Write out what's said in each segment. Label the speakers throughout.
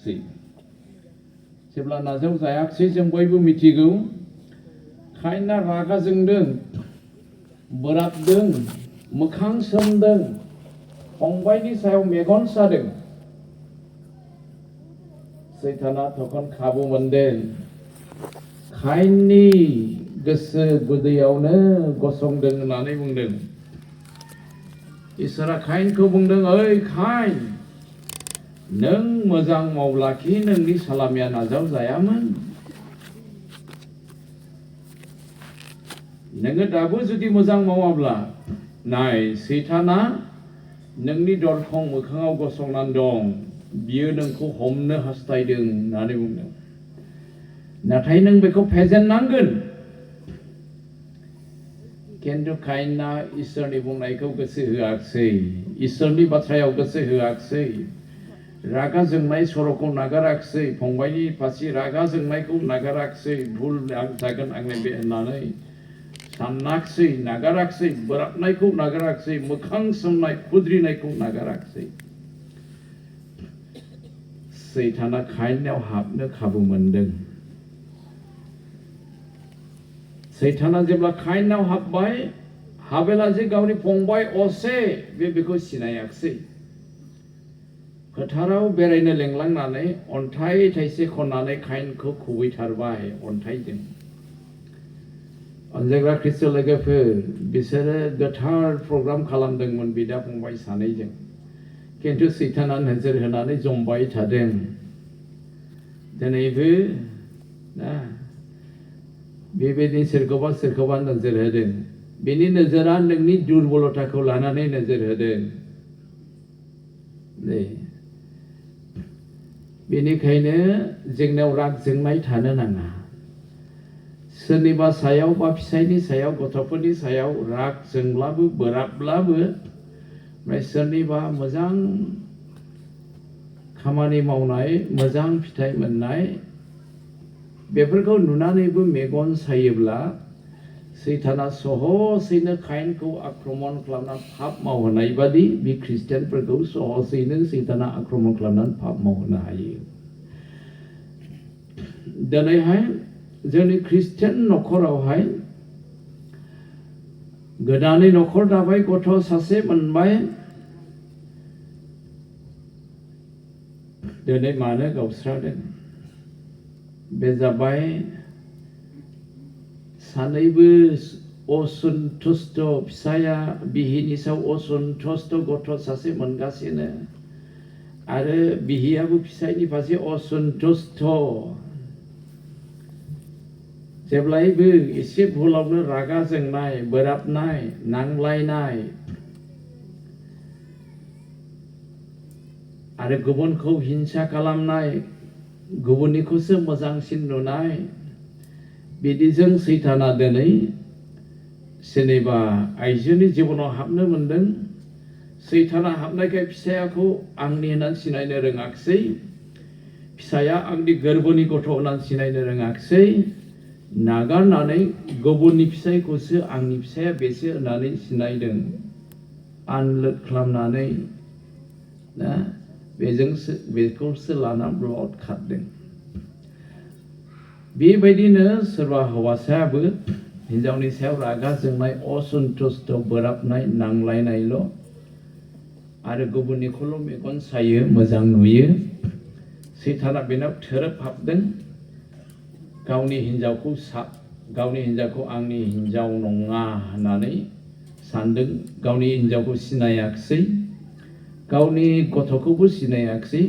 Speaker 1: जायाखिसै जेब्ला नाजाव जायाखिसै जों बयबो मिथिगौ कायना रागा जोंदों बोराबदों मोखां सोमदों फंबायनि सायाव मेगन सादों सैताना तखन खाबु मोनदों कायननि गोसो गुदैयावनो गसंदों होननानै बुंदों इसोरा कायनखौ बुंदों ओइ कायन नों मोजां मावब्लाखि नोंनि सालामिया नाजाव जायामोन नोङो दाबो जुदि मोजां मावाब्ला नाय सैताना नोंनि दरखं मोखाङाव गसंनानै दं बियो नोंखौ हमनो हास्थायदों होननानै बुंदों नाथाय नों बेखौ फेजेननांगोन किन्तु कायना इसोरनि बुंनायखौ गोसो होआखिसै इसोरनि बाथ्रायाव गोसो होआखिसै रागा जोंनाय सर'खौ नागाराखिसै फंबायनि फारसे रागा जोंनायखौ नागाराखिसै भुल जागोन आंनि बे होननानै सानाखिसै नागाराखिसै बोराबनायखौ नागाराखिसै मोखां सोमनाय खुद्रिनायखौ नागाराखिसै सैताना कायनाव हाबनो खाबु मोनदों सैताना जेब्ला कायनाव हाबबाय हाबेला जे गावनि फंबाय असे बेखौ सिनायाखिसै फोथाराव बेरायनो लेंलांनानै अन्थाइ थाइसे खननानै कायनखौ खुबैथारबाय अन्थाइजों अनजायग्रा ख्रिस्ट लोगोफोर बिसोरो गोथार प्रग्राम खालामदोंमोन बिदा फंबाय सानैजों किन्तु सैताना नोजोर होनानै जमबाय थादों दिनैबो ना बेबायदि सोरखौबा नोजोर होदों बेनि नोजोरा नोंनि दुरबलताखौ लानानै नोजोर होदों बेनिखायनो जोंनाव राग जोंनाय थानो नाङा सोरनिबा सायाव बा फिसायनि सायाव गथ'फोरनि सायाव राग जोंब्लाबो बोराबब्लाबो ओमफ्राय सोरनिबा मोजां खामानि मावनाय मोजां फिथाइ मोननाय बेफोरखौ नुनानैबो मेगन सायोब्ला सैताना सहसैनो कायनखौ आक्रमण खालामना पाप मावहोनाय बादि बे ख्रिस्टियानफोरखौ सहसैनो सैताना आक्रमण खालामनानै पाप मावहोनो हायो दिनैहाय जोंनि ख्रिस्टियान न'खरावहाय गोदानै न'खर दाबाय गथ' सासे मोनबाय दिनै मानो गावस्रादों बे जाबाय सानैबो असन्तुष्ट फिसाया बिहिनि सायाव असन्तुष्ट गथ' सासे मोनगासिनो आरो बिहियाबो फिसायनि फारसे असन्तुष्ट जेब्लायबो एसे भुलावनो रागा जोंनाय बोराबनाय नांलायनाय आरो गुबुनखौ हिंसा खालामनाय गुबुननिखौसो मोजांसिन नुनाय बिदिजों सैताना दिनै सोरनिबा आइजोनि जिबनाव हाबनो मोनदों सैताना हाबनायखाय फिसायाखौ आंनि होननानै सिनायनो रोङाखिसै फिसाया आंनि गोरबोनि गथ' होननानै सिनायनो रोङाखिसै नागारनानै गुबुननि फिसायखौसो आंनि फिसाया बेसो होननानै सिनायदों आनलोड खालामनानै ना बेखौसो लाना ब्लड खारदों बेबायदिनो सोरबा हौवासायाबो हिन्जावनि सायाव रागा जोंनाय असन्तुष्ट बोराबनाय नांलायनायल' आरो गुबुननिखौल' मेगन सायो मोजां नुयो सैताना बेनाव थोरोब हाबदों गावनि हिन्जावखौ आंनि हिन्जाव नङा होननानै सानदों गावनि हिन्जावखौ सिनायाखिसै गावनि गथ'खौबो सिनायाखिसै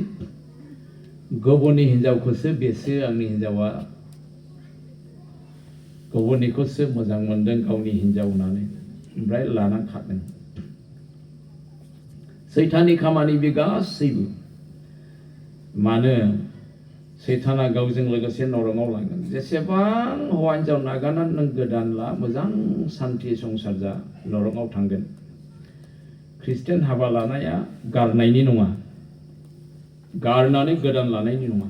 Speaker 1: गुबुननि हिन्जावखौसो बेसो आंनि हिन्जावा गुबुननिखौसो मोजां मोनदों गावनि हिन्जाव होननानै ओमफ्राय लाना खारदों सैताननि खामानि बे गासैबो मानो सैताना गावजों लोगोसे नरकआव लांगोन जेसेबां हौवा हिन्जाव नागारनानै नों गोदान ला मोजां सान्थि संसार जा नरकआव थांगोन ख्रिस्टियान हाबा लानाया गारनायनि नङा गारनानै गोदान लानायनि नङा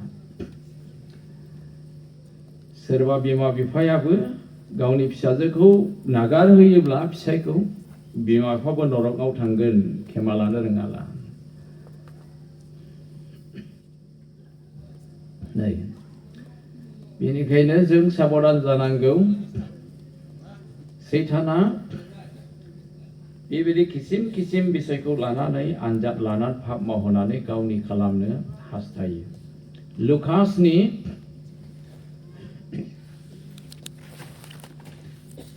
Speaker 1: सोरबा बिमा बिफायाबो गावनि फिसाजोखौ नागारहोयोब्ला फिसायखौ बिमा बिफाबो नरकआव थांगोन खेमा लानो रोङाला नै बेनिखायनो जों साबधान जानांगौ सैताना बेबायदि किसिम किसिम बिषयखौ लानानै आनजाद लानानै पाप मावहोनानै गावनि खालामनो हास्थायो लुकासनि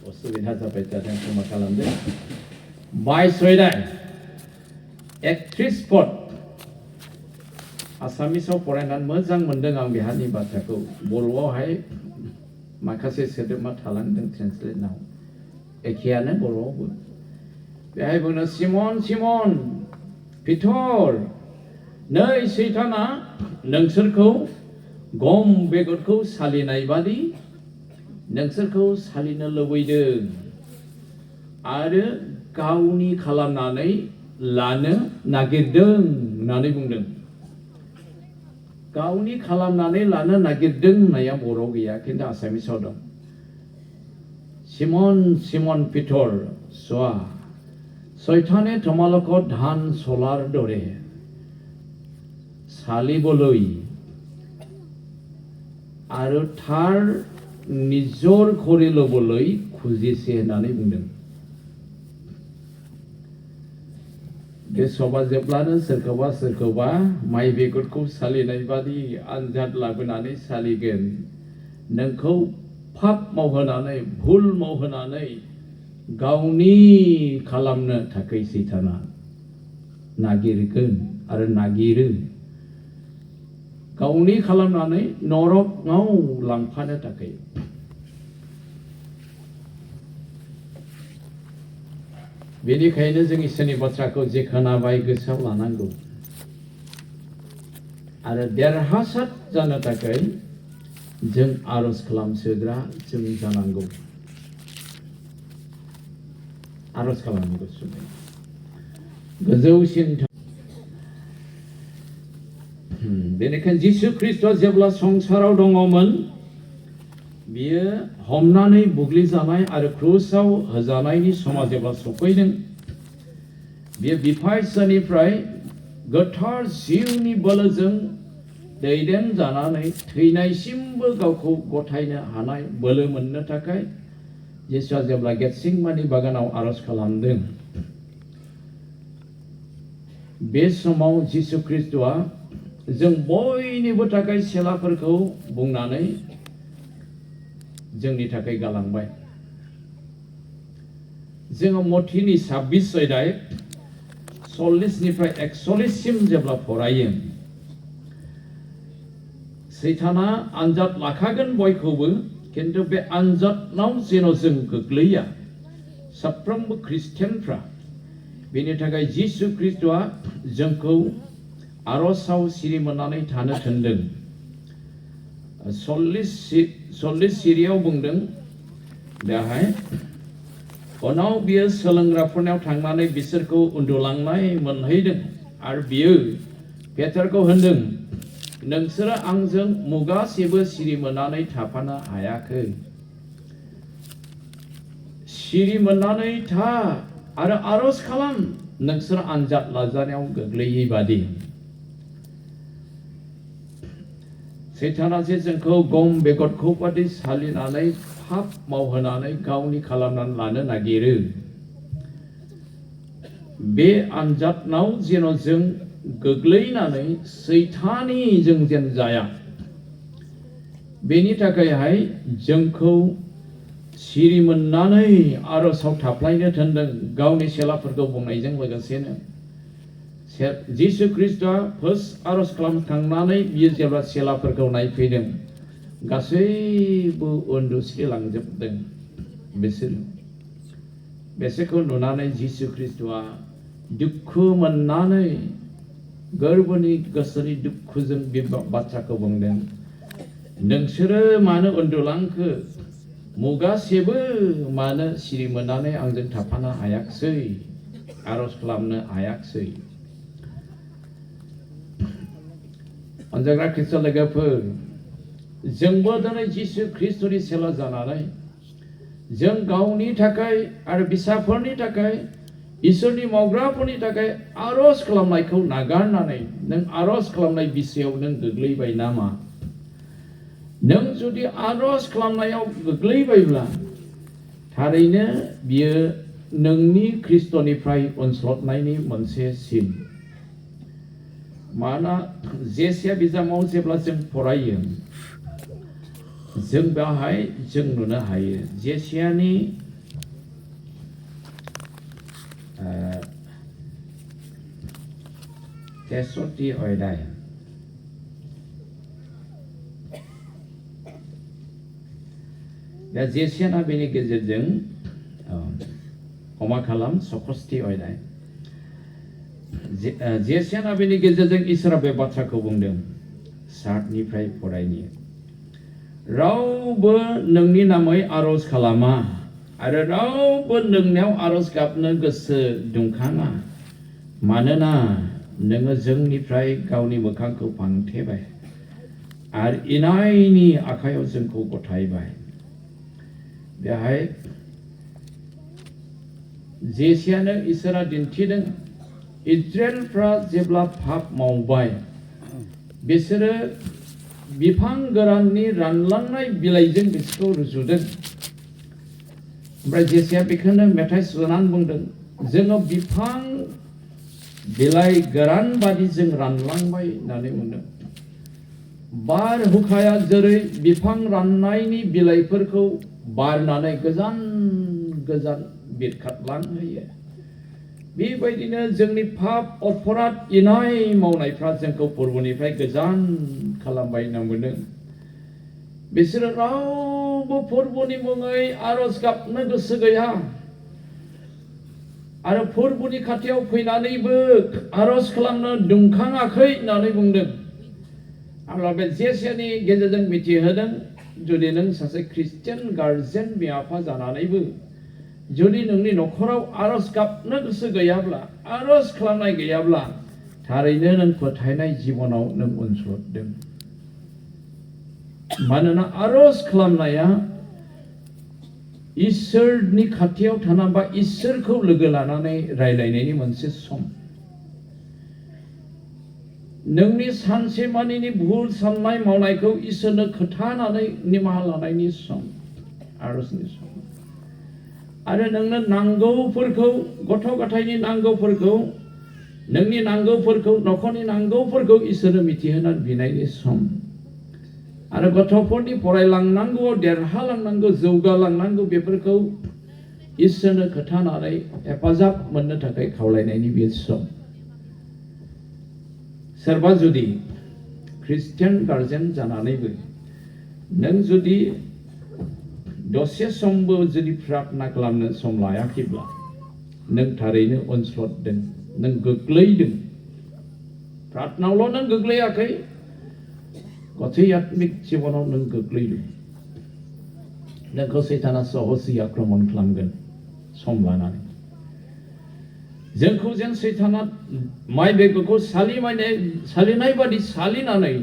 Speaker 1: असुबिदा जाबाय थादों क्षमा खालामदो 22 दान 31 पद आसामिसाव फरायनानै मोजां मोनदों आं बेहानि बाथ्राखौ बर'आवहाय माखासे सोदोबा थालांदों ट्रेन्सलेटनाव एखेयानो बर'आवबो बेहाय बुङो सिमन सिमन पिटर नै सैताना नोंसोरखौ गम बेगरखौ सालिनाय बादि नोंसोरखौ सालिनो लुबैदों आरो गावनि खालामनानै लानो नागिरदों होननानै बुंदों गावनि खालामनानै लानो नागिरदों होननाया बर'आव गैया खिन्थु आसामिसाव दं सिमन सिमन पिटर চোৱা শয়তানে তোমালোকক ধান চলাৰ দৰে চালিবলৈ আৰু তাৰ নিজৰ কৰি ল'বলৈ খুজিছে होननानै बुंदों बे सभा जेब्लानो सोरखौबा माइ बेगरखौ सालिनाय बादि आनजाद लाबोनानै सालिगोन नोंखौ पाप मावहोनानै भुल मावहोनानै गावनि खालामनो थाखाय सैताना नागिरगोन आरो नागिरो गावनि खालामनानै नरकआव लांफानो थाखाय बेनिखायनो जों इसोरनि बाथ्राखौ जे खोनाबाय गोसोआव लानांगौ आरो देरहासार जानो थाखाय जों आरज खालामसोग्रा जों जानांगौ आरज खालामनांगौ गोजौसिन बेनिखायनो जिसु ख्रीष्टआ जेब्ला संसाराव दङमोन बियो हमनानै बुग्लिजानाय आरो क्रुसाव होजानायनि समा जेब्ला सफैदों बियो बिफा इसोरनिफ्राय गोथार जिउनि बोलोजों दैदेन जानानै थैनायसिमबो गावखौ गथायनो हानाय बोलो मोननो थाखाय जिसुआ जेब्ला गेटसिमानि बागानाव आरज खालामदों बे समाव जिसु ख्रीष्टआ जों बयनिबो थाखाय सेलाफोरखौ बुंनानै जोंनि थाखाय गालांबाय जोङो मथिनि 26 अध्याय 40 निफ्राय 41 सिम जेब्ला फरायो सैताना आनजाद लाखागोन बयखौबो किन्तु बे आनजादाव जेन जों गोग्लैया साफ्रोमबो ख्रिस्टियानफ्रा बेनि थाखाय जिसु ख्रीष्टआ जोंखौ आरजआव सिरि मोननानै थानो थिनदों 40 सिरियाव बुंदों बेहाय उनाव बियो सोलोंग्राफोरनाव थांनानै बिसोरखौ उन्दुलांनाय मोनहैदों आरो बियो पेटारखौ होनदों नोंसोरो आंजों मुगासेबो सिरि मोननानै थाफानो हायाखै सिरि मोननानै था आरो आरज खालाम नोंसोर आनजाद लाजानायाव गोग्लैयै बादि सैताना जे जोंखौ गम बेगरखौ बादि सालिनानै पाप मावहोनानै गावनि खालामनानै लानो नागिरो बे आनजादाव जेन जों गोग्लैनानै सैताननि जों जेन जाया बेनि थाखायहाय जोंखौ सिरि मोननानै आरजआव थाफ्लायनो थिनदों गावनि सेलाफोरखौ बुंनायजों लोगोसेनो जिसु ख्रीष्टआ फार्स्ट आरज खालामखांनानै बियो जेब्ला सेलाफोरखौ नायफैदों गासैबो उन्दुस्रिलांजोबदों बिसोरखौ नुनानै जिसु ख्रीष्टआ दुखु मोननानै गोरबोनि गोसोनि दुखुजों बे बाथ्राखौ बुंदों नोंसोरो मानो उन्दुलांखो मुगासेबो मानो सिरि मोननानै आंजों थाफानो हायाखिसै आरज खालामनो हायाखिसै अनजाग्रा ख्रीष्ट लोगोफोर जोंबो दिनै जिसु ख्रीष्टनि सेला जानानै जों गावनि थाखाय आरो फिसाफोरनि थाखाय इसोरनि मावग्राफोरनि थाखाय आरज खालामनायखौ नागारनानै नों आरज खालामनाय बिसायाव नों गोग्लैबाय नामा नों जुदि आरज खालामनायाव गोग्लैबायब्ला थारैनो बियो नोंनि ख्रिस्टनिफ्राय अनस्लदनायनि मोनसे सिन मानोना जेसिया बिजामाव जेब्ला जों फरायो जों बेवहाय जों नुनो हायो जेसियानि 63 अध्याय दा जेसियाना बेनि गेजेरजों क्षमा खालाम 64 अध्याय जेसियाना बेनि गेजेरजों इसोरा बे बाथ्राखौ बुंदों 7 निफ्राय फरायनि रावबो नोंनि नामै आरज खालामा आरो रावबो नोंनियाव आरज गाबनो गोसो दुंखाङा मानोना नोङो जोंनिफ्राय गावनि मोखांखौ फांथेबाय आरो इनायनि आखायाव जोंखौ गथायबाय बेहाय जेसियानो इसोरा दिन्थिदों इजराइलफ्रा जेब्ला पाप मावबाय बिसोरो बिफां गोराननि रानलांनाय बिलाइजों बिसोरखौ रुजुदों ओमफ्राय जेसिया बेखौनो मेथाइ सुनानै बुंदों जोङो बिफां बिलाइ गोरान बादि जों रानलांबाय होननानै बुंदों बारहुखाया जेरै बिफां राननायनि बिलाइफोरखौ बारनानै गोजान गोजान बिरखारलांहोयो बेबायदिनो जोंनि पाप अपराध इनाय मावनायफ्रा जोंखौ फोरबोनिफ्राय गोजान खालामबाय होनना बुंदों बिसोरो रावबो फोरबोनि मुङै आरज गाबनो गोसो गैया आरो फोरबोनि खाथियाव फैनानैबो आरज खालामनो दुंखाङाखै होननानै बुंदों अब्ला बे जेसियानि गेजेरजों मिथिहोदों जुदि नों सासे ख्रिस्टियान गार्जेन बिमा बिफा जानानैबो जुदि नोंनि न'खराव आरज गाबनो गोसो गैयाब्ला आरज खालामनाय गैयाब्ला थारैनो नों फोथायनाय जिबनाव नों उनस्लददों मानोना आरज खालामनाया इसोरनि खाथियाव थाना बा इसोरखौ लोगो लानानै रायलायनायनि मोनसे सम नोंनि सानसेमानिनि भुल साननाय मावनायखौ इसोरनो खोथानानै निमाहा लानायनि सम आरजनि सम आरो नोंनो नांगौफोरखौ गथ' गथायनि नांगौफोरखौ नोंनि नांगौफोरखौ न'खरनि नांगौफोरखौ इसोरनो मिथिहोनानै बिनायनि सम आरो गथ'फोरनि फरायलांनांगौआव देरहालांनांगौ जौगालांनांगौ बेफोरखौ इसोरनो खोथानानै हेफाजाब मोननो थाखाय खावलायनायनि बे सम सोरबा जुदि ख्रिस्टियान गार्जेन जानानैबो नों जुदि दसे समबो जुदि प्रार्थना खालामनो सम लायाखैब्ला नों थारैनो अनस्लददों नों गोग्लैदों प्रार्थनायावल' नों गोग्लैयाखै गथै आत्मिक जिबनाव नों गोग्लैदों नोंखौ सैताना सहसै आक्रमण खालामगोन सम लानानै जोंखौ जेन सैताना माइ बेगरखौ सालिनाय बादि सालिनानै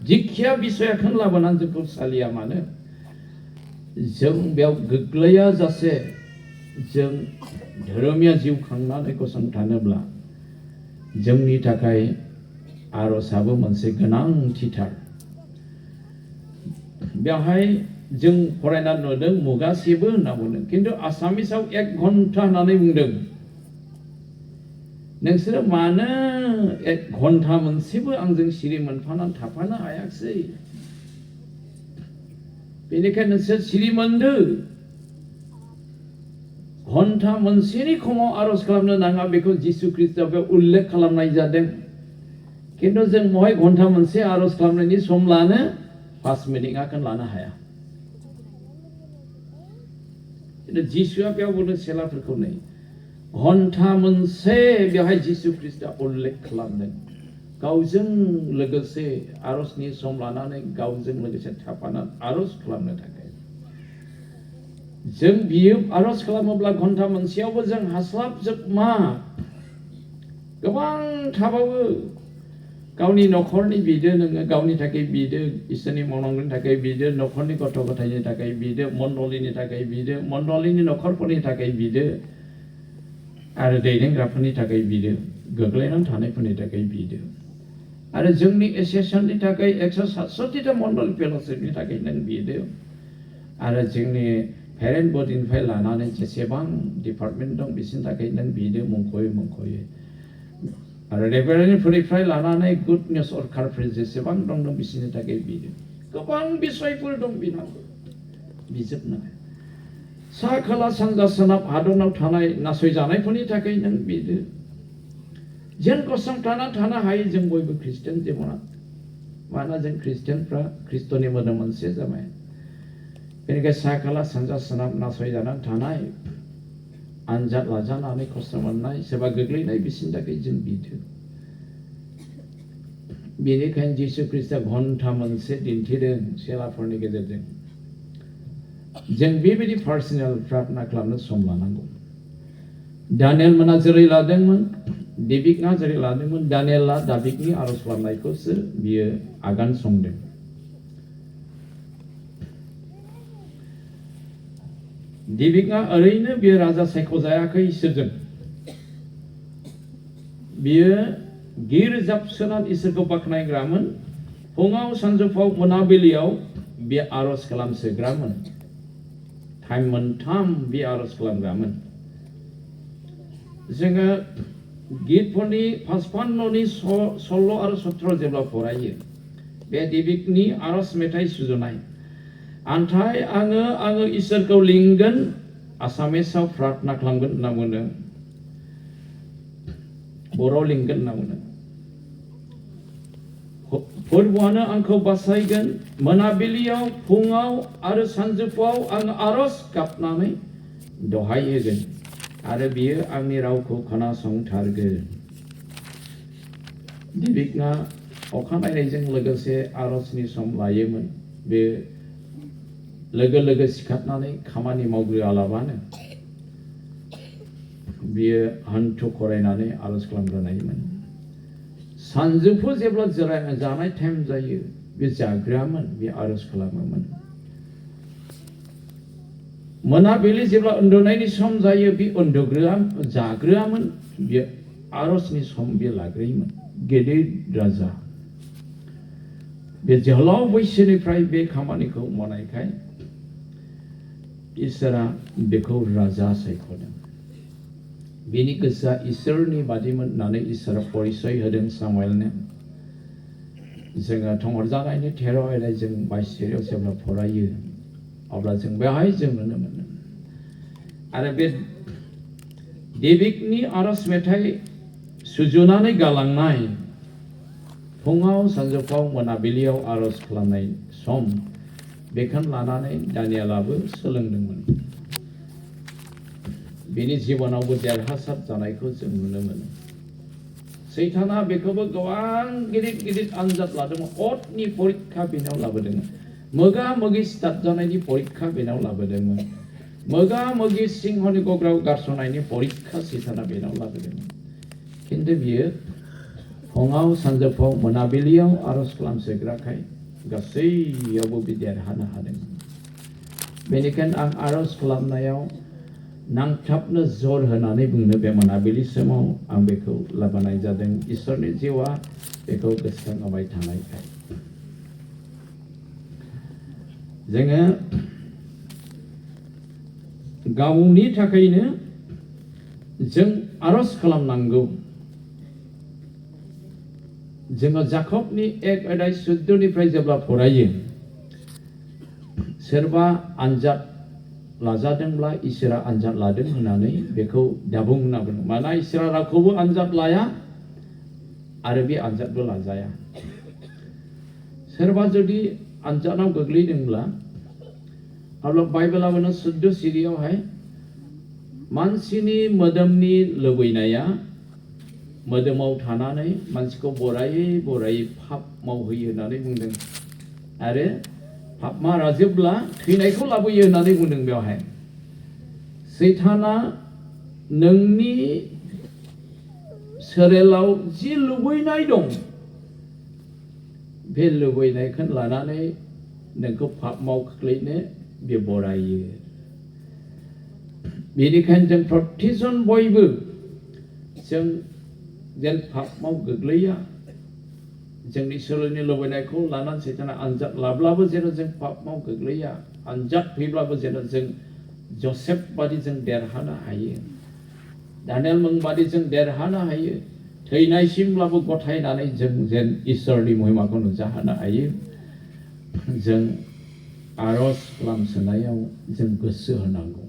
Speaker 1: जिखिया बिसयाखौनो लाबोनानै जोंखौ सालिया मानो जों बेयाव गोग्लैया जासे जों धोरोमिया जिउ खांनानै गसंथानोब्ला जोंनि थाखाय आरजआबो मोनसे गोनांथिथार बेवहाय जों फरायना नुदों मुगासेबो होनना बुंदों किन्तु आसामिसाव 1 घन्टा होननानै बुंदों नोंसोरो मानो 1 घन्टा मोनसेबो आंजों सिरि मोनफानानै थाफानो हायाखिसै बेनिखायनो नोंसोर सिरि मोनदो घन्टा मोनसेनि खमाव आरज खालामनो नाङा बेखौ जिसु ख्रिस्टआ बे उल्लेख खालामनाय जादों किन्तु जों बहाय घन्टा मोनसे आरज खालामनायनि सम लानो 5 मिनिटखौ लानो हाया जिसुआ बेयाव बुंदों सेलाफोरखौ नै घन्टा मोनसे बेवहाय जिसु ख्रिस्टआ उल्लेख खालामदों गावजों लोगोसे आरजनि सम लानानै गावजों लोगोसे थाफानानै आरज खालामनो थाखाय जों बियो आरज खालामोब्ला घन्टा मोनसेयावबो जों हास्लाबजोबमा गोबां थाबावो गावनि न'खरनि बिदो नोङो गावनि थाखाय बिदो इसोरनि मावनांगौनि थाखाय बिदो न'खरनि गथ' गथायनि थाखाय बिदो मण्डलिनि थाखाय बिदो मण्डलिनि न'खरफोरनि थाखाय बिदो आरो दैदेनग्राफोरनि थाखाय बिदो गोग्लैनानै थानायफोरनि थाखाय बिदो आरो जोंनि एसोसिएशननि थाखाय 167टा मण्डल फेल'शिपनि थाखाय नों बिदो आरो जोंनि पेरेन्ट बडिनिफ्राय लानानै जेसेबां डिपार्टमेन्ट दं बिसोरनि थाखाय नों बिदो मुंख'यै आरो रेभारेन्डफोरनिफ्राय लानानै गुड निउस अर्कारफोर जेसेबां दं नों बिसोरनि थाखाय बिदो गोबां बिसयफोर दं बिनांगौ बिजोबनो सा खोला सानजा सोनाब हादराव थानाय नासयजानायफोरनि थाखाय नों बिदो जों गसंथाना थानो हायो जों बयबो ख्रिस्टियान जिबना मानोना जों ख्रिस्टियानफ्रा ख्रिस्ट'नि मोदोम मोनसे जाबाय बेनिखायनो सा खोला सानजा सोनाब नासयजानानै थानाय आनजाद लाजानानै खस्थ' मोननाय सोरबा गोग्लैनाय बिसोरनि थाखाय जों बिदो बेनिखायनो जिसु ख्रिस्टआ घन्टा मोनसे दिन्थिदों सेलाफोरनि गेजेरजों जों बेबायदि पार्सनेल प्रार्थना खालामनो सम लानांगौ दानियेल मोना जेरै लादोंमोन डेभिडआ जेरै लादोंमोन दानियेला दाभिदनि आर'ज खालामनायखौसो बियो आगान संदों डेभिडआ ओरैनो बियो राजा सायख'जायाखै इसोरजों बियो गिर्जाबसोनानै इसोरखौ बाख्नायग्रामोन फुङाव सानजौफुआव मोनाबिलियाव बे आर'ज खालामसोग्रामोन टाइम मोनथाम बे आर'ज खालामग्रामोन जोङो गितफोरनि 55 सल' आरो सत्र जेब्ला फरायो बे डेभिडनि आर'ज मेथाइ सुजुनाय आन्थाय आङो इसोरखौ लिंगोन आसामिसाव प्रार्थना खालामगोन होनना बुङो बर'आव लिंगोन होनना बुङो फोरबोआनो आंखौ बासायगोन मोनाबिलियाव फुङाव आरो सानजौफुआव आं आर'ज गाबनानै दहाय होगोन आरो बियो आंनि रावखौ खोनासंथारगोन डेभिडआ अखानायनायजों लोगोसे आर'जनि सम लायोमोन बे लोगो सिखारनानै खामानि मावग्रोआलाबानो बियो हान्थु खरायनानै आर'ज खालामग्रोनायमोन सानजौफु जेब्ला जानाय टाइम जायो बे जाग्रोआमोन बे आर'ज खालामोमोन मोनाबिलि जेब्ला उन्दुनायनि सम जायो बे जाग्रोआमोन बे आर'जनि सम बे लाग्रोयोमोन गेदेर राजा बे जोहोलाव बैसोनिफ्राय बे खामानिखौ मावनायखाय इसोरा बेखौ राजा सायख'दों बेनि गोसोआ इसोरनि बादिमोन होननानै इसोरा परिचय होदों सामुएलनो जोङो थंहरजानायनि 13 आयदायाव जों 22 जेब्ला फरायो अब्ला जों बेवहाय जों नुनो मोनो आरो बे डेभिडनि आर'ज मेथाइ सुजुनानै गालांनाय फुङाव सानजौफुआव मोनाबिलियाव आर'ज खालामनाय सम बेखौनो लानानै दानियेलाबो सोलोंदोंमोन बेनि जिबनावबो देरहासार जानायखौ जों नुनो मोनो सैताना बेखौबो गोबां गिदिर आनजाद लादोंमोन अतनि परिख्खा बेनाव लाबोदोंमोन मोगा मोगि स्टार्ट जानायनि परिख्खा बेनाव लाबोदोंमोन मोगा मोगि सिंहनि गग्रायाव गारस'नायनि परिख्खा सैताना बेनाव लाबोदोंमोन खिन्थु बियो फुङाव सानजौफुआव मोनाबिलियाव आर'ज खालामसोग्राखाय गासैयावबो बे देरहानो हादोंमोन बेनिखायनो आं आर'ज खालामनायाव नांथाबनो जर होनानै बुंनो बे मोनाबिलि समाव आं बेखौ लाबोनाय जादों इसोरनि जिउआ बेखौ गोसोखांबाय थानायखाय जोङो गावनि थाखायनो जों आर'ज खालामनांगौ जोङो जाकबनि 1:14 जेब्ला फरायो सोरबा आनजाद लाजादोंब्ला इसोरा आनजाद लादों होननानै बेखौ दाबुं होनना बुङो मानोना इसोरा रावखौबो आनजाद लाया आरो बे आनजादबो लाजाया सोरबा जुदि आनजादाव गोग्लैदोंब्ला अब्ला बाइबेला बुङो 14 सिरियावहाय मानसिनि मोदोमनि लुबैनाया मोदोमाव थानानै मानसिखौ बरायै पाप मावहोयो होननानै बुंदों आरो पापमा राजोब्ला थैनायखौ लाबोयो होननानै बुंदों बेवहाय सैताना नोंनि सोलेराव जि लुबैनाय दं बे लुबैनायखौ लानानै नोंखौ पापमाव खोख्लैनो बे बरायो बेनिखायनो जों प्रतिजन बयबो जों जेन पापमाव गोग्लैया जोंनि सोलोनि लुबैनायखौ लानानै सैताना आनजाद लाब्लाबो जेन जों पापआव गोग्लैया आनजाद फैब्लाबो जेन जों जसेफ बादि जों देरहानो हायो दानियेल मुं बादि जों देरहानो हायो थैनायसिमब्लाबो गथायनानै जों जेन इसोरनि महिमाखौ नुजाहोनो हायो जों आरज खालामसोनायाव जों गोसो होनांगौ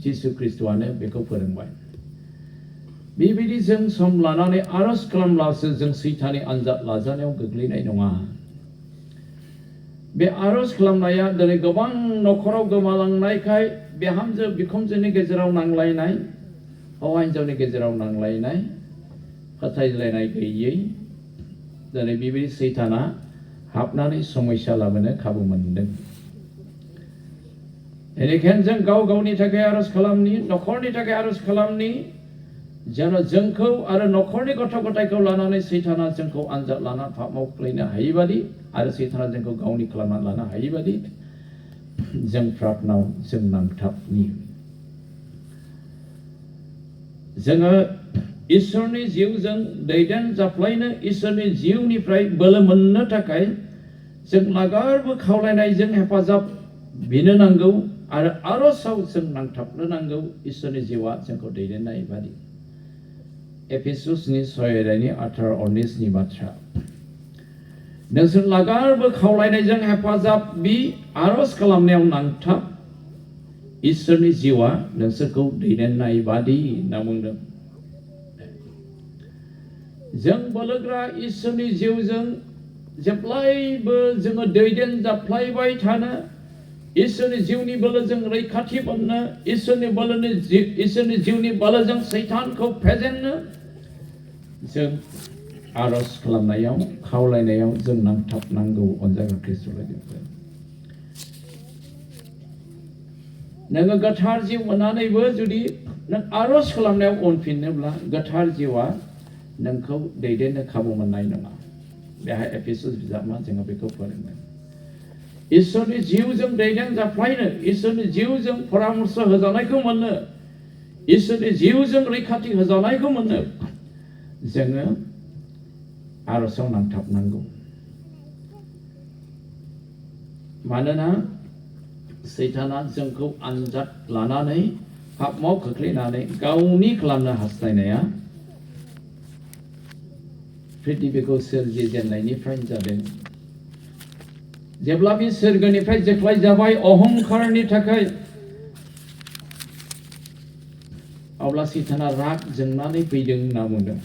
Speaker 1: जिसु ख्रिस्ट'आनो बेखौ फोरोंबाय बेबायदि जों सम लानानै आरज खालामब्लासो जों सैताननि आनजाद लाजानायाव गोग्लैनाय नङा बे आरज खालामनाया दिनै गोबां न'खराव गोमालांनायखाय बिहामजो बिखुनजोनि गेजेराव नांलायनाय हौवा हिन्जावनि गेजेराव नांलायनाय फोथायलायनाय गैयै दिनै बेबायदि सैताना हाबनानै समस्या लाबोनो खाबु मोनदों बेनिखायनो जों गाव गावनि थाखाय आरज खालामनि न'खरनि थाखाय आरज खालामनि जेन जोंखौ आरो न'खरनि गथ' गथायखौ लानानै सैताना जोंखौ आनजाद लानानै पापआव खोख्लैनो हायैबादि आरो सैताना जोंखौ गावनि खालामनानै लानो हायैबादि जों प्रार्थनायाव जों नांथाबनि जोङो इसोरनि जिउजों दैदेन जाफ्लायनो इसोरनि जिउनिफ्राय बोलो मोननो थाखाय जों नागारबो खावलायनायजों हेफाजाब बिनो नांगौ आरो आरजआव जों नांथाबनो नांगौ इसोरनि जिउआ जोंखौ दैदेननाय बादि एफेसुसनि 6:18-19 बाथ्रा नोंसोर नागारबो खावलायनायजों हेफाजाब बि आरज खालामनायाव नांथाब इसोरनि जिउआ नोंसोरखौ दैदेननाय बादि होनना बुंदों जों बोलोग्रा इसोरनि जिउजों जेब्लायबो जोङो दैदेन जाफ्लायबाय थानो इसोरनि जिउनि बोलोजों रैखाथि मोननो इसोरनि जिउनि बोलोजों सैतानखौ फेजेननो जों आरज खालामनायाव खावलायनायाव जों नांथाबनांगौ अनजाग्रा ख्रिस्ट'फोर नोङो गोथार जिउ मोननानैबो जुदि नों आरज खालामनायाव उनफिननोब्ला गोथार जिउआ नोंखौ दैदेननो खाबु मोननाय नङा बेहाय एफेसुस बिजाबा जोङो बेखौ फोरोङो इसोरनि जिउजों दैदेन जाफ्लायनो इसोरनि जिउजों परामर्श होजानायखौ मोननो इसोरनि जिउजों रैखाथि होजानायखौ मोननो जोङो आरजआव नांथाबनांगौ मानोना सैताना जोंखौ आनजाद लानानै पापआव खोख्लैनानै गावनि खालामनो हास्थायनाया पृथ्वीखौ सोरजिजेननायनिफ्रायनो जादों जेब्ला बे सोरगोनिफ्राय जेख्लाय जाबाय अहंकारनि थाखाय अब्ला सैताना राग जोंनानै फैदों होनना बुंदों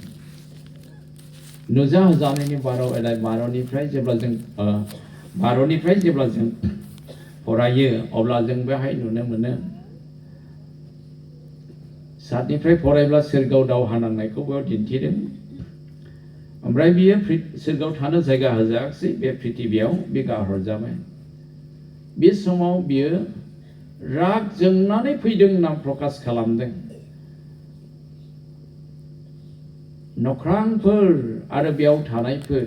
Speaker 1: नुजा होजानायनि बार'निफ्राय जेब्ला जों फरायो अब्ला जों बेहाय नुनो मोनो 7निफ्राय फरायब्ला सोरगोआव दावहा नांनायखौ बेयाव दिन्थिदों ओमफ्राय बियो सोरगोआव थानो जायगा होजायाखै बे पृथ्वीयाव बे गाहरजाबाय बे समाव बियो राग जोंनानै फैदों होनना प्रकाश खालामदों नख्रांफोर आरो बेयाव थानायफोर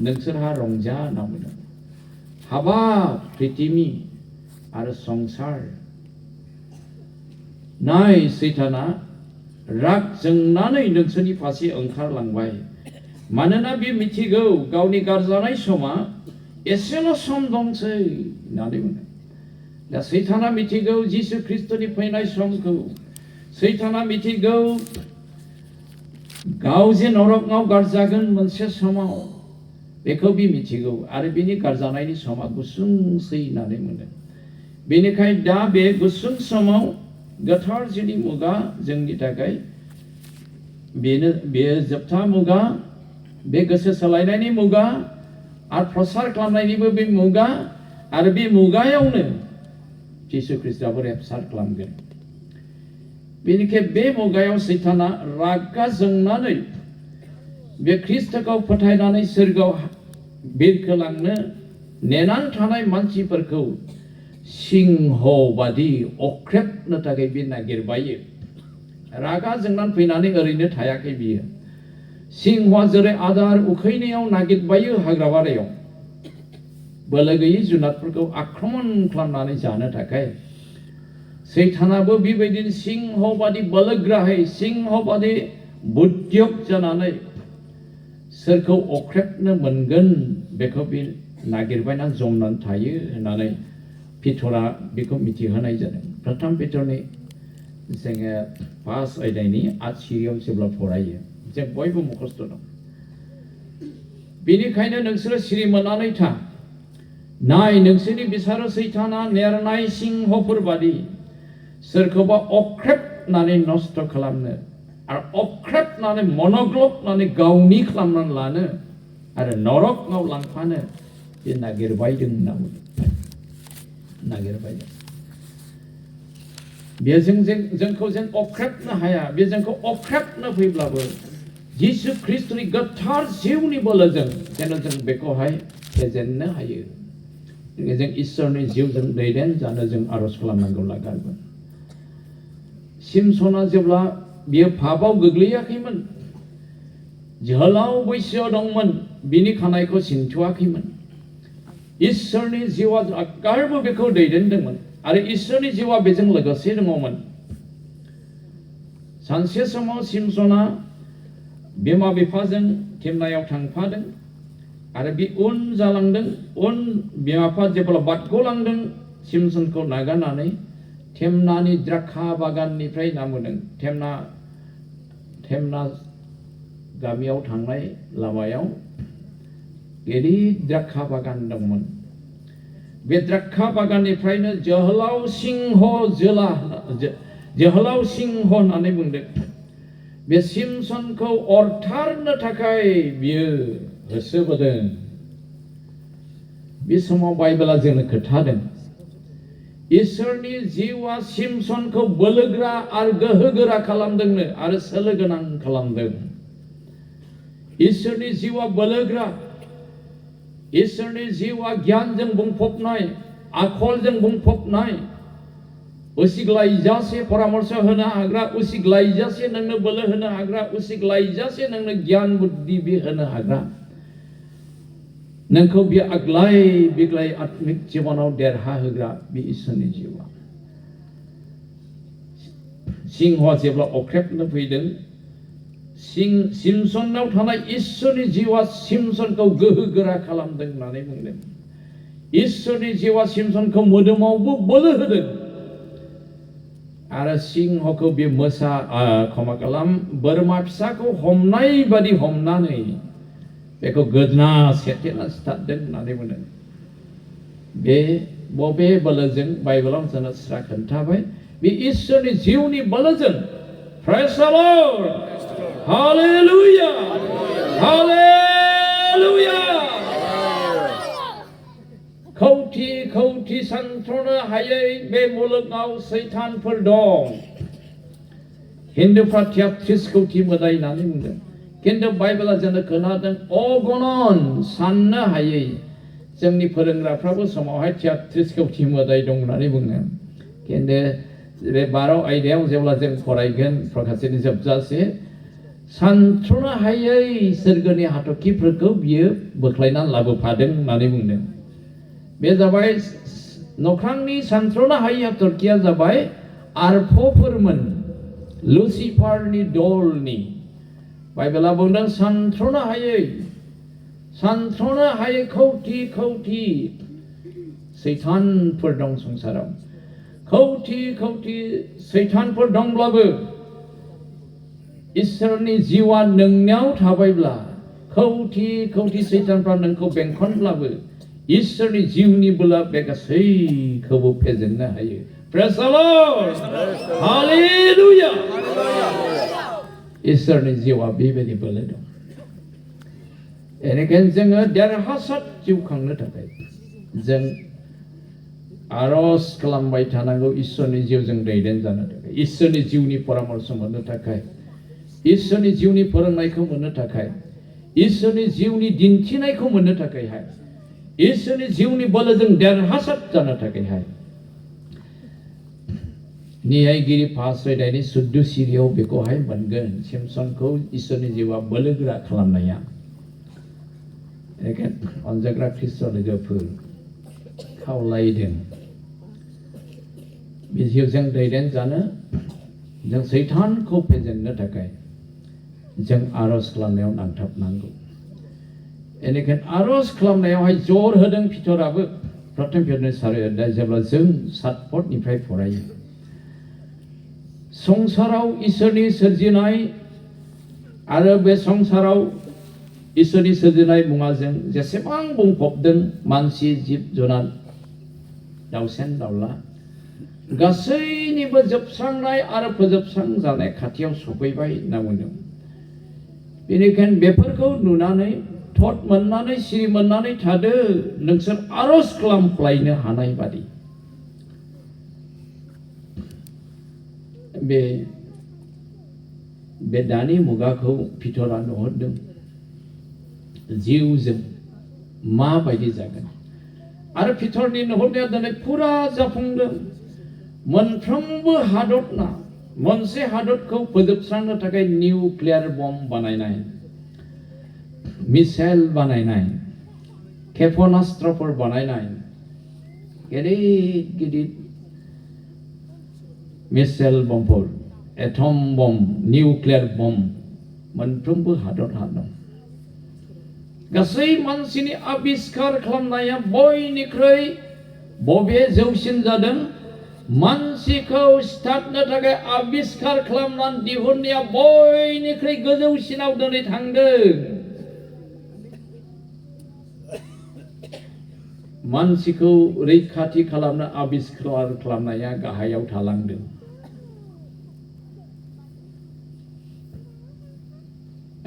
Speaker 1: नोंसोरहा रंजा होनना बुंदों हाबाब पृथ्वी आरो संसार नाय सैताना राग जोंनानै नोंसोरनि फारसे ओंखारलांबाय मानोना बे मिथिगौ गावनि गारजानाय समा एसेल' सम दंसै होननानै बुंदों दा सैताना मिथिगौ जिसु ख्रिस्ट'नि फैनाय समखौ सैताना मिथिगौ गाव जे नरकआव गारजागोन मोनसे समाव बेखौ बि मिथिगौ आरो बिनि गारजानायनि समा गुसुंसै होननानै बुंदों बेनिखायनो दा बे गुसुं समाव गोथार जिउनि मुगा जोंनि थाखाय बेयो जोबथा मुगा बे गोसो सोलायनायनि मुगा आरो प्रसार खालामनायनिबो बे मुगा आरो बे मुगायावनो जिसु ख्रिस्टआबो रेपसार खालामगोन बेनिखायनो बे मुगायाव सैताना रागा जोंनानै बे ख्रिस्टखौ फोथायनानै सोरगोआव बिरखोलांनो नेनानै थानाय मानसिफोरखौ सिंह बादि अख्रेबनो थाखाय बे नागिरबायो रागा जोंनानै फैनानै ओरैनो थायाखै बियो सिंहआ जेरै आदार उखैनायाव नागिरबायो हाग्राबारियाव बोलो गैयै जुनादफोरखौ आक्रमण खालामनानै जानो थाखाय सैतानाबो बेबायदिनो सिंह बादि बोलोग्राहै सिंह बादि बुद्धियक जानानै सोरखौ अख्रेबनो मोनगोन बेखौ बे नागिरबायना जमनानै थायो होननानै पितरा बेखौ मिथिहोनाय जादों। प्रथम पितरनि जोङो 5 अध्यायनि 8 सिरियाव जेब्ला फरायो जों बयबो मुखस्थ' दं। बेनिखायनो नोंसोरो सिरि मोननानै था, नाय नोंसोरनि बिसारो सैताना नेरनाय सिंहफोर बादि सोरखौबा अख्रेबनानै नस्थ' खालामनो आरो अख्रेबनानै मनग्लबनानै गावनि खालामनानै लानो आरो नरकआव लांफानो बे नागिरबायदों होनना बुंदों। नागिरबायदों। बे जोंखौ जों अख्रेबनो हाया। बे जोंखौ अख्रेबनो फैब्लाबो जिसु ख्रिस्टनि गोथार जिउनि बोलोजों जेन जों बेखौहाय फेजेननो हायो। जों इसोरनि जिउजों दैदेन जानो जों आरज खालामनांगौ लागारगोन। सिमसना जेब्ला बियो पापआव गोग्लैयाखैमोन, जोहोलाव बैसोआव दंमोन, बिनि खानायखौ सिनथुवाखैमोन। इसोरनि जिउआ गारबो बेखौ दैदेनदोंमोन आरो इसोरनि जिउआ बेजों लोगोसे दङमोन। सानसे समाव सिमसना बिमा बिफाजों थिमनायाव थांफादों आरो बे उन जालांदों। उन बिमा बिफा जेब्ला बारग'लांदों सिमसनखौ नागारनानै थेमनानि द्राक्षा बागाननिफ्राय नामोदों। थेमना गामियाव थांनाय लामायाव गिदिर द्राक्षा बागान दंमोन। बे द्राक्षा बागाननिफ्रायनो जोहोलाव सिंह होननानै बुंदों। बे सिमसनखौ अरथारनो थाखाय बियो होसोबोदों। बे समाव बाइबेला जोंनो खोन्थादों इसोरनि जिउआ सिमसनखौ बोलोगोरा आरो गोहोगोरा खालामदोंनो आरो सोलो गोनां खालामदों। इसोरनि जिउआ बोलोगोरा, इसोरनि जिउआ गियानजों बुंफबनाय, आखलजों बुंफबनाय, उसिग्लायजासे परामर्श होनो हाग्रा, उसिग्लायजासे नोंनो बोलो होनो हाग्रा, उसिग्लायजासे नोंनो गियान बुद्धि बे होनो हाग्रा। नोंखौ बे आग्लाय बिग्लाय आत्मिक जिबनाव देरहाहोग्रा बे इसोरनि जिउआ। सिंहआ जेब्ला अख्रेबनो फैदों, सिमसनाव थानाय इसोरनि जिउआ सिमसनखौ गोहोगोरा खालामदों होननानै बुंदों। इसोरनि जिउआ सिमसनखौ मोदोमावबो बोलो होदों आरो सिंहखौ बे बोरमा फिसाखौ हमनाय बादि हमनानै बेखौ गोदना सेथेना सिथारदों होननानै बुंदों। बे बबे बोलोजों बाइबेलाव जोंनो स्रा खोन्थाबाय, बे इसोरनि जिउनि बोलोजों। प्रेज द लर्ड, हालेलुया, हालेलुया। खौथि खौथि सानथ्र'नो हायै बे मुलुगाव सैतानफोर दं। हिन्दुफ्रा 33 कौटि मोदाय होननानै बुंदों, खिन्थु बाइबेला जोंनो खोन्थादों अगनन साननो हायै। जोंनि फोरोंग्राफ्राबो समावहाय 33 कौटि मोदाय दं होननानै बुङो। खिन्थु बे 12 आयदायाव जेब्ला जों फरायगोन प्रकाशितनि जोबजासे, सानथ्र'नो हायै सोरगोनि हाथरखिफोरखौ बियो बोख्लायनानै लाबोफादों होननानै बुंदों। बे जाबाय नख्रांनि सानथ्र'नो हायै हाथरखिया जाबाय आरफफोरमोन, लुसिफारनि दलनि। बाइबेला बुंदों सानथ्र'नो हायै खौटि खौटि सैतानफोर दं संसाराव। खौटि खौटि सैतानफोर दंब्लाबो इसोरनि जिउआ नोंनियाव थाबायब्ला, खौटि खौटि सैतानफ्रा नोंखौ बेंखनब्लाबो इसोरनि जिउनि बोला बे गासैखौबो फेजेननो हायो। प्रेज द लर्ड, हालेलुया। इसोरनि जिउआ बेबायदि बोलो दं। बेनिखायनो जोङो देरहासार जिउ खांनो थाखाय जों आरज खालामबाय थानांगौ। इसोरनि जिउजों दैदेन जानो थाखाय, इसोरनि जिउनि परामर्श मोननो थाखाय, इसोरनि जिउनि फोरोंनायखौ मोननो थाखाय, इसोरनि जिउनि दिन्थिनायखौ मोननो थाखायहाय, इसोरनि जिउनि बोलोजों देरहासार जानो थाखायहाय न्यायगिरि 5 अध्यायनि 14 सिरियाव बेखौहाय मोनगोन। सिमसनखौ इसोरनि जिउआ बोलोगोरा खालामनाया। अनजाग्रा ख्रिस्ट लोगोफोर खावलायदों बे जिउजों दैदेन जानो, जों सैतानखौ फेजेननो थाखाय जों आरज खालामनायाव नांथाबनांगौ। बेनिखायनो आरज खालामनायावहाय जर होदों पितराबो प्रथम पितरनि 4 जेब्ला जों 7 पदनिफ्राय फरायो संसाराव इसोरनि सोरजिनाय आरो बे संसाराव इसोरनि सोरजिनाय मुवाजों जेसेबां बुंफबदों मानसि जिब जुनार दाउसेन दाउला गासैनिबो जोबस्रांनाय आरो फोजोबस्रां जानाय खाथियाव सफैबाय होनना बुंदों बेनिखायनो बेफोरखौ नुनानै थट मोननानै सिरि मोननानै थादो नोंसोर आरज खालामफ्लायनो हानाय बादि बे दानि मुगाखौ पितरा नुहरदों जिउजों माबायदि जागोन आरो पितरनि नुहरनाया दिनै फुरा जाफुंदों मोनफ्रोमबो हादरना मोनसे हादरखौ फोजोबस्रांनो थाखाय निउक्लियार बम्ब बानायनाय मिसाइल बानायनाय क्षेपणास्त्रफोर बानायनाय गिदिर गिदिर मिसाइल बम्बफोर एटम बम्ब निउक्लियार बम्ब मोनफ्रोमबो हादरहा दं गासै मानसिनि आबिष्कार खालामनाया बयनिख्रुइ बबे जौसिन जादों मानसिखौ सिथाबनो थाखाय आबिष्कार खालामनानै दिहुननाया बयनिख्रुइ गोजौसिनाव दिनै थांदों मानसिखौ रैखाथि खालामनो आबिष्कार खालामनाया गाहायाव थालांदों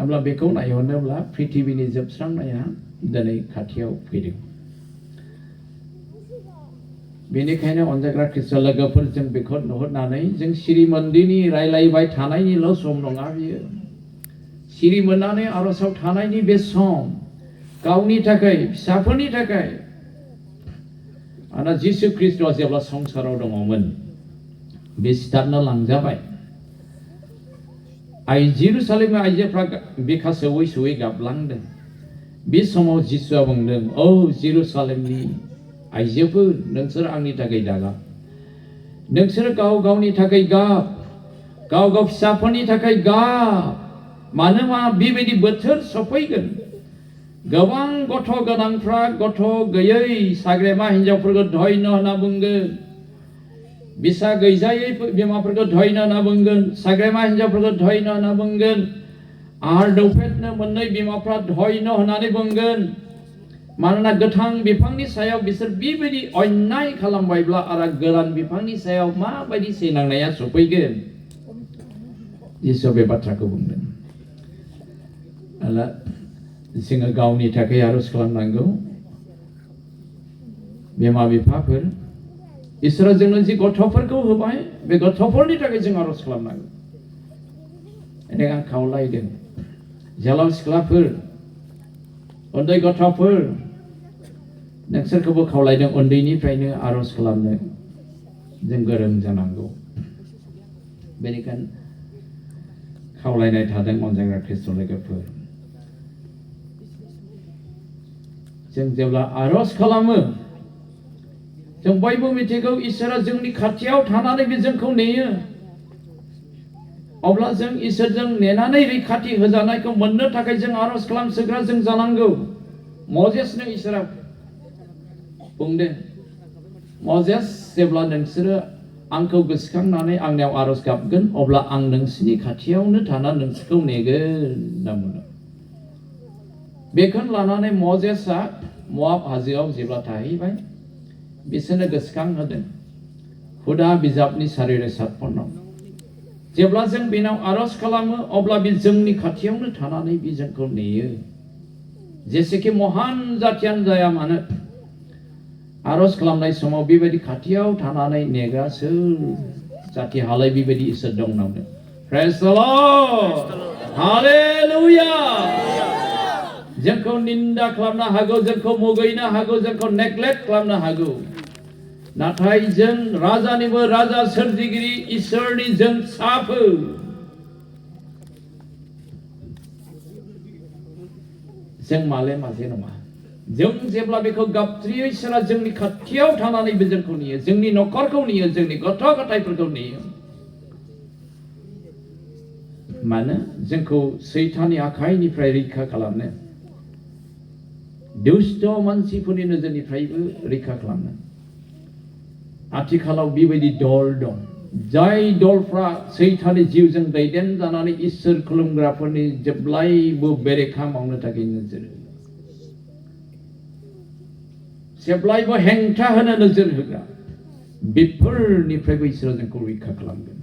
Speaker 1: अब्ला बेखौ नायहरनोब्ला पृथिबीनि जोबस्रांनाया दिनै खाथियाव फैदों बेनिखायनो अनजाग्रा ख्रिस्ट लोगोफोर जों बेखौ नुहुरनानै जों सिरि मोनदिनि रायलायबाय थानायनिल' सम नङा बियो सिरि मोननानै आरजआव थानायनि बे सम गावनि थाखाय फिसाफोरनि थाखाय आरो जिसु ख्रिस्टआ जेब्ला संसाराव दङमोन बे सिथाबना लांजाबाय जेरुसालेमनि आइजोफ्रा बिखा सौयै सौयै गाबलांदों बे समाव जिसुआ बुंदों औ जेरुसालेमनि आइजोफोर नोंसोर आंनि थाखाय दागाब नोंसोर गाव गावनि थाखाय गाब गाव गाव फिसाफोरनि थाखाय गाब मानोना बेबायदि बोथोर सफैगोन गोबां गथ' गोनांफ्रा गथ' गैयै साग्रेमा हिन्जावफोरखौ धन्य होनना बुंगोन बिसा गैजायै बिमाफोरखौ धन्य होनना बुंगोन साग्रेमा हिन्जावफोरखौ धन्य होनना बुंगोन आरो दौफेटनो मोननै बिमाफ्रा धन्य होननानै बुंगोन मानोना गोथां बिफांनि सायाव बिसोर बेबायदि अन्याय खालामबायब्ला आरो गोरान बिफांनि सायाव माबायदि सैनांनाया सफैगोन जिसुआ बे बाथ्राखौ बुंदों जोङो गावनि थाखाय आरज खालामनांगौ बिमा बिफाफोर इसोरा जोंनो जि गथ'फोरखौ होबाय बे गथ'फोरनि थाखाय जों आरज खालामनांगौ बेनिखायनो आं खावलायदों जोहोलाव सिख्लाफोर उन्दै गथ'फोर नोंसोरखौबो खावलायदों उन्दैनिफ्रायनो आरज खालामनो जों गोरों जानांगौ बेनिखायनो खावलायनाय थादों अनजाग्रा ख्रिस्ट लोगोफोर जों जेब्ला आरज खालामो जों बयबो मिथिगौ इसोरा जोंनि खाथियाव थानानै बे जोंखौ नेयो अब्ला जों इसोरजों नेनानै रैखाथि होजानायखौ मोननो थाखाय जों आरज खालामसोग्रा जों जानांगौ मजेसनो इसोरा बुंदों मजेस जेब्ला नोंसोरो आंखौ गोसोखांनानै आंनियाव आरज गाबगोन अब्ला आं नोंसिनि खाथियावनो थाना नोंसोरखौ नेगोन होनना बुंदों बेखौनो लानानै मजेसआ मोआब हाजोआव जेब्ला थाहैबाय बिसोरनो गोसोखां होदों हुदा बिजाबनि 4:7 जेब्ला जों बेनाव आरज खालामो अब्ला बे जोंनि खाथियावनो थानानै बे जोंखौ नेयो जेसेखि महान जाथियानो जाया मानो आरज खालामनाय समाव बेबायदि खाथियाव थानानै नेग्रा सोर जाथि हालाय बेबायदि इसोर दं होनना प्रेज द लर्ड हालेलुया जोंखौ निन्दा खालामनो हागौ जोंखौ मुगैनो हागौ जोंखौ नेग्लेक्ट खालामनो हागौ नाथाय जों राजानिबो राजा सोरजिगिरि इसोरनि जों फिसाफोर जों माले माजे नङा जों जेब्ला बेखौ गाबज्रियो इसोरा जोंनि खाथियाव थानानैबो जोंखौ नेयो जोंनि न'खरखौ नेयो जोंनि गथ' गथायफोरखौ नेयो मानो जोंखौ सैताननि आखाइनिफ्राय रैखा खालामनो दुष्ट मानसिफोरनि नोजोरनिफ्रायबो रैखा खालामनो आथिखालाव बेबायदि दल दं जाय दलफ्रा सैताननि जिउजों दैदेनजानानै इसोर खुलुमग्राफोरनि जेब्लायबो बेरेखा मावनो थाखाय नोजोर होयो जेब्लायबो हेंथा होनो नोजोर होग्रा बेफोरनिफ्रायबो इसोरा जोंखौ रैखा खालामगोन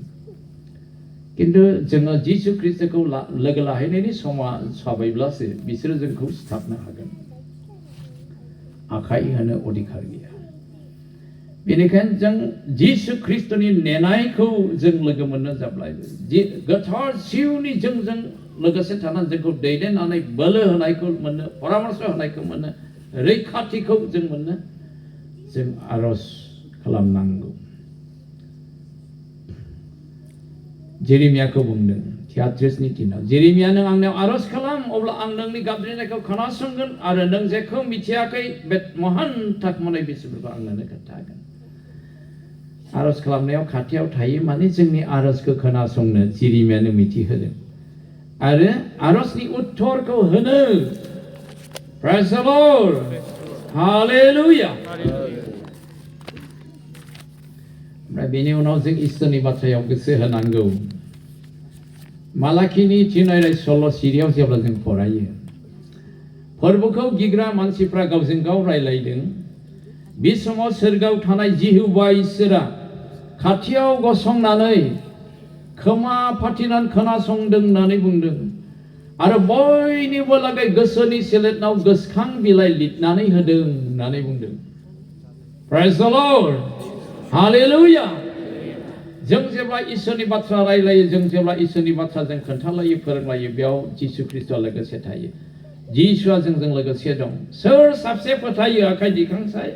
Speaker 1: किन्तु जोङो जिसु ख्रीष्टखौ लोगो लाहैनायनि समा सफैब्लासो बिसोरो जोंखौ सिथाबनो हागोन आखाइ होनो अधिकार गैया बेनिखायनो जों जिसु ख्रीष्टनि नेनायखौ जों लोगो मोननो जेब्लायबो गोथार जिउनि जोंजों लोगोसे थानानै जोंखौ दैदेननानै बोलो होनायखौ मोननो परामर्श होनायखौ मोननो रैखाथिखौ जों मोननो जों आरज खालामनांगौ जेरेमियाखौ बुंदों 33नि दिनाव जेरेमिया नों आंनियाव आरज खालाम अब्ला आं नोंनि गाबज्रिनायखौ खोनासंगोन आरो नों जेखौ मिथियाखै बे महान थाखोमानाय बिसोरखौ आं नोंनो खोन्थागोन आरज खालामनायाव खाथियाव थायो माने जोंनि आरजखौ खोनासंनो जेरेमियानो मिथिहोदों आरो आरजनि उत्तरखौ होनो Praise the Lord. Hallelujah. ओमफ्राय बेनि उनाव जों इसोरनि बाथ्रायाव गोसो होनांगौ मालाखिनि थिननाय सल' सिरियाव जेब्ला जों फरायो फोरबोखौ गिग्रा मानसिफ्रा गावजों गाव रायलायदों बे समाव सोरगोआव थानाय जिहुवा इसोरा खाथियाव गसंनानै खोमा फाथिनानै खोनासंदों होननानै बुंदों आरो बयनिबो लागै गोसोनि सेलेटनाव गोसखां बिलाइ लिरनानै होदों होननानै बुंदों Praise the Lord. Hallelujah. जों जेब्ला इसोरनि बाथ्रा रायलायो जों जेब्ला इसोरनि बाथ्रा जों खोन्थालायो फोरोंलायो बेयाव जिसु ख्रीष्टआ लोगोसे थायो जिसुआ जोंजों लोगोसे दं सोर साबसे फोथायो आखाइ दिखांसाय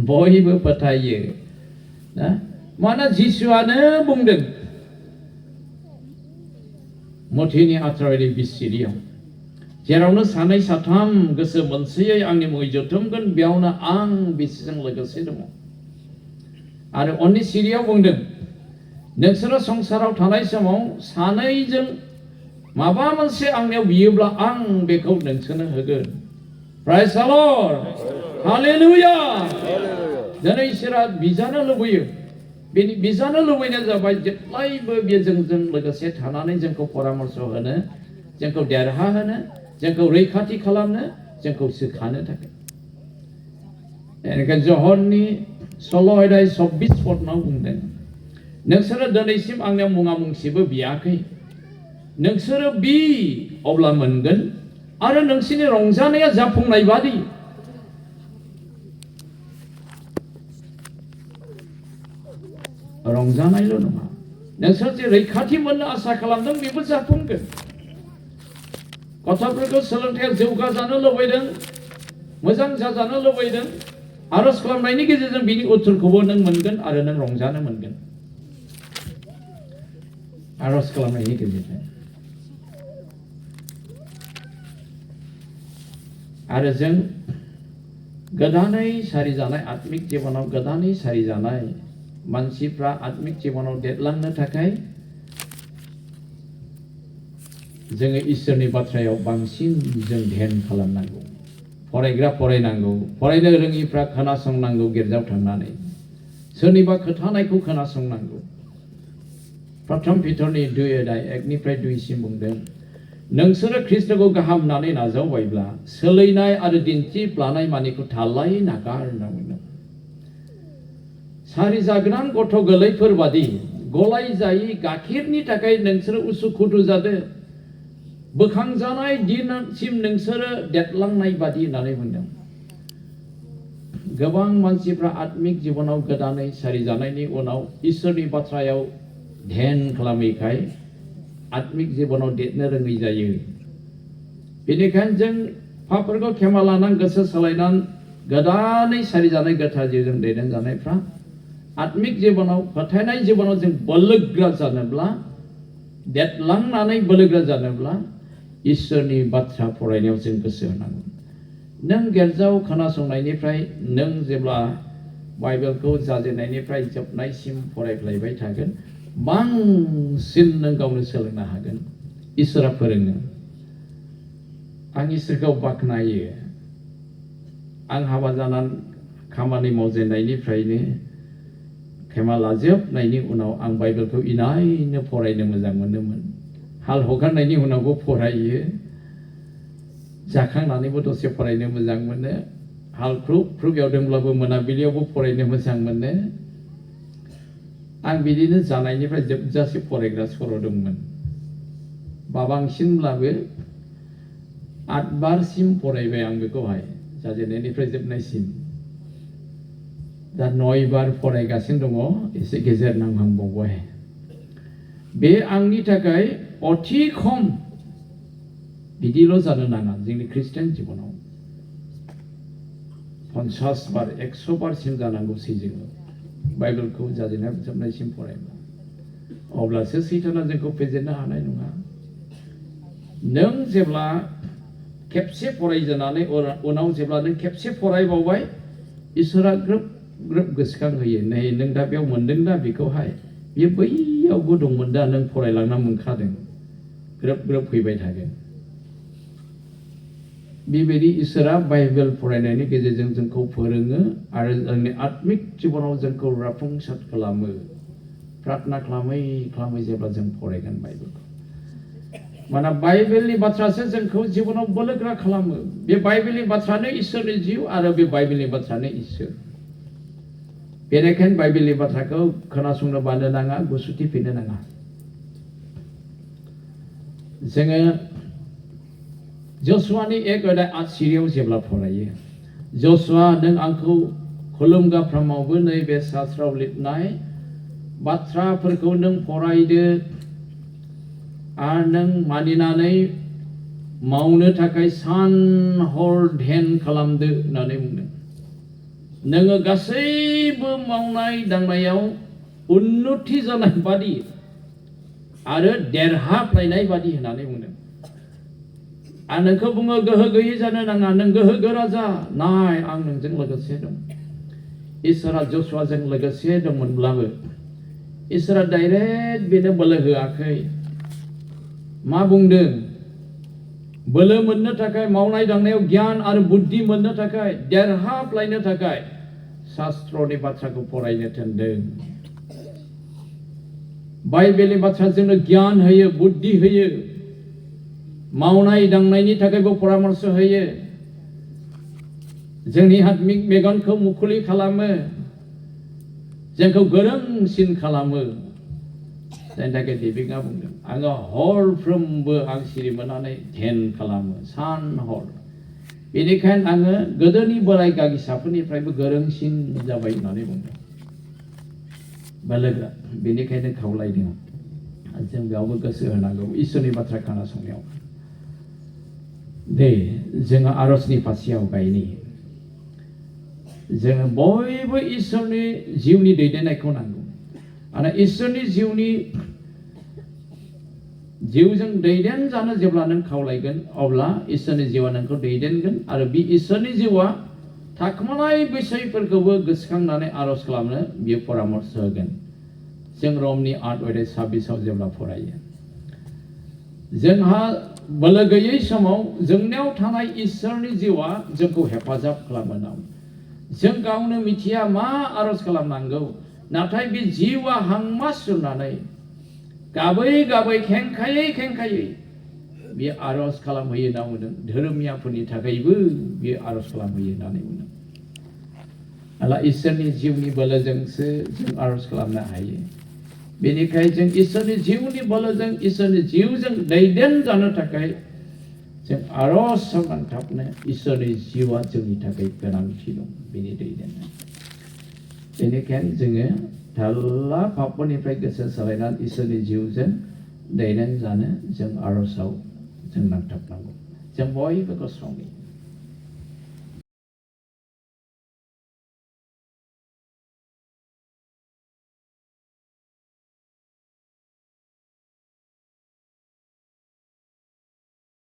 Speaker 1: बयबो फोथायो ना मानोना जिसुआनो बुंदों मथेनि 18:20 जेरावनो सानै साथाम गोसो मोनसेयै आंनि मुङै जथुमगोन बेयावनो आं बिसोरजों लोगोसे दङ आरो 19 बुंदों नोंसोरो संसाराव थानाय समाव सानैजों माबा मोनसे आंनियाव बियोब्ला आं बेखौ नोंसोरनो होगोन Praise the Lord. Hallelujah. दिनै इसोरा बिजानो लुबैयो बेनि बिजानो लुबैनाया जाबाय जेब्लायबो बे जोंजों लोगोसे थानानै जोंखौ परामर्श होनो जोंखौ देरहाहोनो जोंखौ रैखाथि खालामनो जोंखौ सोखानो थाखाय बेनिखायनो जहरनि 16:24 बुंदों नोंसोरो दिनैसिम आंनियाव मुङा मुंसेबो बियाखै नोंसोरो बि अब्ला मोनगोन आरो नोंसिनि रंजानाया जाफुंनाय बादि रंजानायल' नङा नोंसोर जे रैखाथि मोननो आसा खालामदों बेबो जाफुंगोन गथ'फोरखौ सोलोंथायाव जौगाजानो लुबैदों मोजां जाजानो लुबैदों आरज खालामनायनि गेजेरजों बिनि उत्तरखौबो नों मोनगोन आरो नों रंजानो मोनगोन आरज खालामनायनि गेजेरजों आरो जों गोदानै सारिजानाय आत्मिक जिबनाव गोदानै सारिजानाय मानसिफ्रा आत्मिक जिबनाव देरलांनो थाखाय जोङो इसोरनि बाथ्रायाव बांसिन जों ध्यान खालामनांगौ फरायग्रा फरायनांगौ फरायनो रोङिफ्रा खोनासंनांगौ गिर्जायाव थांनानै सोरनिबा खोथानायखौ खोनासंनांगौ प्रथम पिटरनि 2:1-2 बुंदों नोंसोरो ख्रीष्टखौ गाहाम होननानै नाजावबायब्ला सोलायनाय आरो दिन्थिफ्लानाय मानिखौ थालाय नागार होनना बुंदों सारिजागोनां गथ' गोरलैफोर बादि गलाय जायै गाखिरनि थाखाय नोंसोरो उसुखुथु जादो बोखांजानाय दिनसिम नोंसोरो देरलांनाय बादि होननानै बुंदों गोबां मानसिफ्रा आत्मिक जिबनाव गोदानै सारिजानायनि उनाव इसोरनि बाथ्रायाव ध्यान खालामैखाय आत्मिक जिबनाव देरनो रोङै जायो बेनिखायनो जों पापफोरखौ खेमा लानानै गोसो सोलायनानै गोदानै सारिजानाय गोथार जिउजों दैदेनजानायफ्रा आत्मिक जिबनाव फोथायनाय जिबनाव जों बोलोग्रा जानोब्ला देरलांनानै बोलोग्रा जानोब्ला इसोरनि बाथ्रा फरायनायाव जों गोसो होनांगौ नों गिर्जायाव खोनासंनायनिफ्राय नों जेब्ला बाइबेलखौ जाजेननायनिफ्राय जोबनायसिम फरायफ्लायबाय थागोन बांसिन नों गावनो सोलोंनो हागोन इसोरा फोरोङो आं इसोरखौ बाख्नायो आं हाबा जानानै खामानि मावजेननायनिफ्रायनो खेमा लाजोबनायनि उनाव आं बाइबेलखौ इनायनो फरायनो मोजां मोनोमोन हाल हगारनायनि उनावबो फरायो जाखांनानैबो दसे फरायनो मोजां मोनो हाल ख्रुब ख्रुब एवदोंब्लाबो मोनाबिलियावबो फरायनो मोजां मोनो आं बिदिनो जानायनिफ्राय जोबजासे फरायग्रा सर' दंमोन बाबांसिनब्लाबो 8 बारसिम फरायबाय आं बेखौहाय जाजेननायनिफ्राय जोबनायसिम दा 9 बार फरायगासिनो दङ एसे गेजेर नांहांबावबाय बे आंनि थाखाय अति खम बिदिल' जानो नाङा जोंनि ख्रिस्टियान जिबनाव 50 बार 100 बारसिम जानांगौसै जोङो बाइबेलखौ जाजेननाय जोबनायसिम फरायबा अब्लासो सैताना जोंखौ फेजेननो हानाय नङा नों जेब्ला खेबसे फरायजेननानै उनाव जेब्ला नों खेबसे फरायबावबाय इसोरा ग्रोब ग्रोब गोसोखांहोयो नै नों दा बेयाव मोनदों दा बेखौहाय बियो बैयावबो दंमोन दा नों फरायलांना मोनखादों ग्रोब ग्रोब फैबाय थागोन बेबायदि इसोरा बाइबेल फरायनायनि गेजेरजों जोंखौ फोरोङो आरो जोंनि आत्मिक जिबनाव जोंखौ राफुंसार खालामो प्रार्थना खालामै खालामै जेब्ला जों फरायगोन बाइबेलखौ माना बाइबेलनि बाथ्रासो जोंखौ जिबनाव बोलोगोरा खालामो बे बाइबेलनि बाथ्रानो इसोरनि जिउ आरो बे बाइबेलनि बाथ्रानो इसोर बेनिखायनो बाइबेलनि बाथ्राखौ खोनासंनो बानो नाङा गुसुथि फैनो नाङा जोङो जसुवानि 1 अध्याय 8 सिरियाव जेब्ला फरायो जसुवा नों आंखौ खुलुमगाफ्रामावबो नैबे शास्त्राव लिरनाय बाथ्राफोरखौ नों फरायदो आरो नों मानिनानै मावनो थाखाय सान हर ध्यान खालामदो होननानै बुंदों नोङो गासैबो मावनाय दांनायाव उन्नति जानाय बादि आरो देरहाफ्लायनाय बादि होननानै बुंदों आं नोंखौ बुङो गोहो गैयै जानो नाङा नों गोहो गोरा जा नाय आं नोंजों लोगोसे दं इसोरा जसुवाजों लोगोसे दंमोनब्लाबो इसोरा डाइरेक्ट बेनो बोलो होआखै मा बुंदों बोलो मोननो थाखाय मावनाय दांनायाव गियान आरो बुद्धि मोननो थाखाय देरहाफ्लायनो थाखाय शास्त्रनि बाथ्राखौ फरायनो थिनदों बाइबेलनि बाथ्रा जोंनो गियान होयो बुद्धि होयो मावनाय दांनायनि थाखायबो परामर्श होयो जोंनि आत्मिक मेगनखौ मुखुलि खालामो जोंखौ गोरोंसिन खालामो जायनि थाखाय देबिकआ बुंदों आङो हरफ्रोमबो आं सिरि मोननानै ध्यान खालामो सान हर बेनिखायनो आङो गोदोनि बोराय गागिसाफोरनिफ्रायबो गोरोंसिन जाबाय होननानै बुंदों बोलोगोरा बेनिखायनो खावलायदों जों बेयावबो गोसो होनांगौ इसोरनि बाथ्रा खोनासंनायाव दे जोङो आरजनि फारसेयाव गायनि जोङो बयबो इसोरनि जिउनि दैदेननायखौ नांगौ आरो इसोरनि जिउजों दैदेन जानो जेब्ला नों खावलायगोन अब्ला इसोरनि जिउआ नोंखौ दैदेनगोन आरो बे इसोरनि जिउआ थाखोमानाय बिसयफोरखौबो गोसोखांनानै आरज खालामनो बियो परामर्श होगोन जों रमनि 8 अध्याय 26 जेब्ला फरायो जोंहा बोलो गैयै समाव जोंनियाव थानाय इसोरनि जिउआ जोंखौ हेफाजाब खालामो जों गावनो मिथिया मा आरज खालामनांगौ नाथाय बे जिउआ हांमा सुरनानै गाबै गाबै खेंखायै बे आरज खालामहैयो होनना बुंदों धोरोमियाफोरनि थाखायबो बे आरज खालामहैयो होननानै बुंदों अब्ला इसोरनि जिउनि बोलोजोंसो जों आरज खालामनो हायो बेनिखायनो जों इसोरनि जिउनि बोलोजों इसोरनि जिउजों दैदेन जानो थाखाय जों आरजआव नांथाबनो इसोरनि जिउआ जोंनि थाखाय गोनांथि दं बेनि दैदेननाय बेनिखायनो जोङो थाल्ला पापफोरनिफ्राय गोसो सोलायनानै इसोरनि जिउजों दैदेन जानो जों आरजआव जों नांथाबनांगौ जों बयबो गसङै